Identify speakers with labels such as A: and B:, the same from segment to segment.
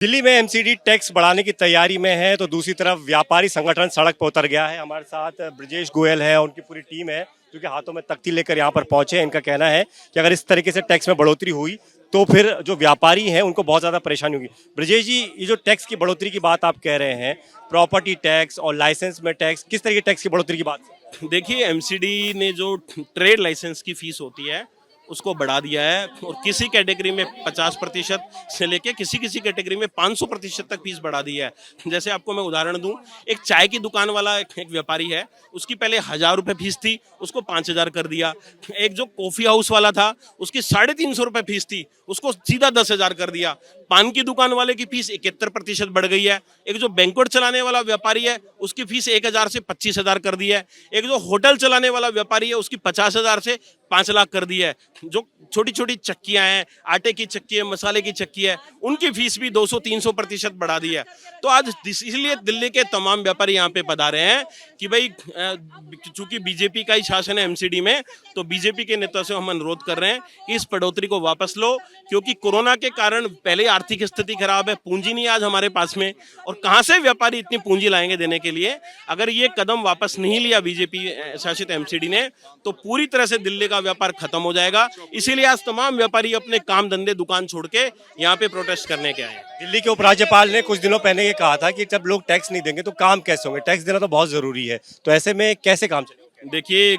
A: दिल्ली में MCD tax बढ़ाने की तैयारी में है तो दूसरी तरफ व्यापारी संगठन सड़क पर उतर गया है। हमारे साथ ब्रजेश गोयल है, उनकी पूरी टीम है जो कि हाथों में तख्ती लेकर यहाँ पर पहुंचे हैं। इनका कहना है कि अगर इस तरीके से टैक्स में बढ़ोतरी हुई तो फिर जो व्यापारी हैं उनको बहुत ज़्यादा परेशानी होगी। ब्रजेश जी, ये जो टैक्स की बढ़ोतरी की बात आप कह रहे हैं, प्रॉपर्टी टैक्स और लाइसेंस में टैक्स, किस तरह की टैक्स की बढ़ोतरी की बात?
B: देखिए, एमसीडी ने जो ट्रेड लाइसेंस की फीस होती है उसको बढ़ा दिया है और किसी कैटेगरी में 50% से लेके किसी किसी कैटेगरी में 500% तक फीस बढ़ा दी है। जैसे आपको मैं उदाहरण दूं, एक चाय की दुकान वाला एक व्यापारी है, उसकी पहले 1,000 रुपये फीस थी, उसको 5,000 कर दिया। एक जो कॉफ़ी हाउस वाला था, उसकी 350 रुपये फीस थी, उसको सीधा 10,000 कर दिया। पान की दुकान वाले की फीस 71% बढ़ गई है। एक जो बैंक्वेट चलाने वाला व्यापारी है, उसकी फीस 1,000 से 25,000 कर दी है। एक जो होटल चलाने वाला व्यापारी है, उसकी 50,000 से 5 लाख कर दी है। जो छोटी छोटी चक्कियां हैं, आटे की चक्की है, मसाले की चक्की है, उनकी फीस भी 200-300% बढ़ा दी है। तो आज इसलिए दिल्ली के तमाम व्यापारी यहाँ पे पधारे हैं कि भाई चूंकि बीजेपी का ही शासन है एमसीडी में, तो बीजेपी के नेता से हम अनुरोध कर रहे हैं कि इस बढ़ोतरी को वापस लो, क्योंकि कोरोना के कारण पहले आर्थिक स्थिति खराब है, पूंजी नहीं आज हमारे पास में, और कहाँ से व्यापारी इतनी पूंजी लाएंगे देने के लिए। अगर ये कदम वापस नहीं लिया बीजेपी शासित एमसीडी ने, तो पूरी तरह से दिल्ली का व्यापार खत्म हो जाएगा। इसीलिए आज तमाम व्यापारी अपने काम धंधे दुकान छोड़ के यहाँ पे प्रोटेस्ट करने के आए हैं।
A: दिल्ली के उपराज्यपाल ने कुछ दिनों पहले ये कहा था कि जब लोग टैक्स नहीं देंगे तो काम कैसे होंगे, टैक्स देना तो बहुत जरूरी है, तो ऐसे में कैसे काम चलेगा?
B: देखिए,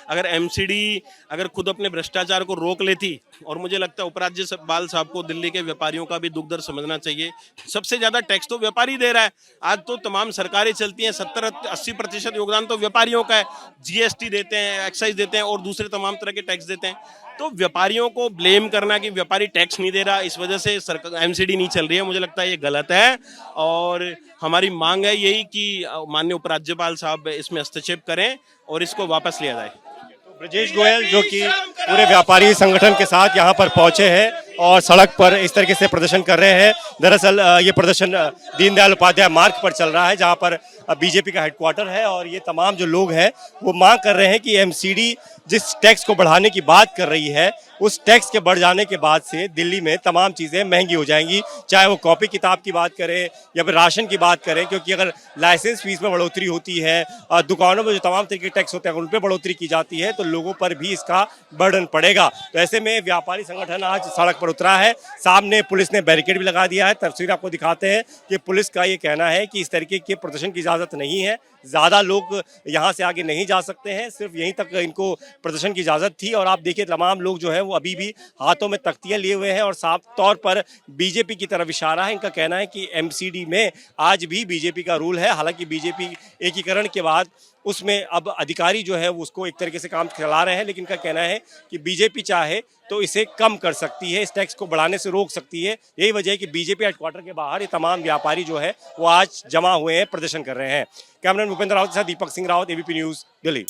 B: अगर एमसीडी अगर खुद अपने भ्रष्टाचार को रोक लेती, और मुझे लगता है उपराज्यपाल साहब को दिल्ली के व्यापारियों का भी दुख दर्द समझना चाहिए। सबसे ज्यादा टैक्स तो व्यापारी दे रहा है। आज तो तमाम सरकारें चलती हैं, 70-80% योगदान तो व्यापारियों का है। जीएसटी देते हैं, एक्साइज देते हैं और दूसरे तमाम तरह के टैक्स देते हैं। तो व्यापारियों को ब्लेम करना कि व्यापारी टैक्स नहीं दे रहा, इस वजह से सरकार एमसीडी नहीं चल रही है, मुझे लगता है ये गलत है। और हमारी मांग है यही कि माननीय उपराज्यपाल साहब इसमें हस्तक्षेप करें और इसको वापस लिया जाए।
A: ब्रजेश गोयल जो कि पूरे व्यापारी संगठन के साथ यहाँ पर पहुंचे हैं और सड़क पर इस तरीके से प्रदर्शन कर रहे हैं। दरअसल ये प्रदर्शन दीनदयाल उपाध्याय मार्ग पर चल रहा है, जहाँ पर बीजेपी का हेडक्वार्टर है, और ये तमाम जो लोग हैं वो मांग कर रहे हैं कि एमसीडी जिस टैक्स को बढ़ाने की बात कर रही है, उस टैक्स के बढ़ जाने के बाद से दिल्ली में तमाम चीज़ें महंगी हो जाएंगी, चाहे वो कॉपी किताब की बात करें या फिर राशन की बात करें। क्योंकि अगर लाइसेंस फीस में बढ़ोतरी होती है, दुकानों में जो तमाम तरीके के टैक्स होते हैं उन पर बढ़ोतरी की जाती है, तो लोगों पर भी इसका बर्डन पड़ेगा। तो ऐसे में व्यापारी संगठन आज सड़क पर उतरा है। सामने पुलिस ने बैरिकेड भी लगा दिया है। तस्वीर आपको दिखाते हैं कि पुलिस का ये कहना है कि इस तरीके के प्रदर्शन की इजाज़त नहीं है, ज़्यादा लोग यहाँ से आगे नहीं जा सकते हैं, सिर्फ यहीं तक इनको प्रदर्शन की इजाज़त थी। और आप देखिए तमाम लोग जो है वो अभी भी हाथों में तख्तियाँ लिए हुए हैं और साफ तौर पर बीजेपी की तरफ इशारा है। इनका कहना है कि एमसीडी में आज भी बीजेपी का रूल है। हालांकि बीजेपी एकीकरण के बाद उसमें अब अधिकारी जो है वो उसको एक तरीके से काम चला रहे हैं, लेकिन इनका कहना है कि बीजेपी चाहे तो इसे कम कर सकती है, इस टैक्स को बढ़ाने से रोक सकती है। यही वजह है कि बीजेपी हेडक्वार्टर के बाहर ये तमाम व्यापारी जो है वो आज जमा हुए हैं, प्रदर्शन कर रहे हैं। कैमरामैन भूपेंद्र रावत के साथ दीपक सिंह रावत, एबीपी न्यूज़, दिल्ली।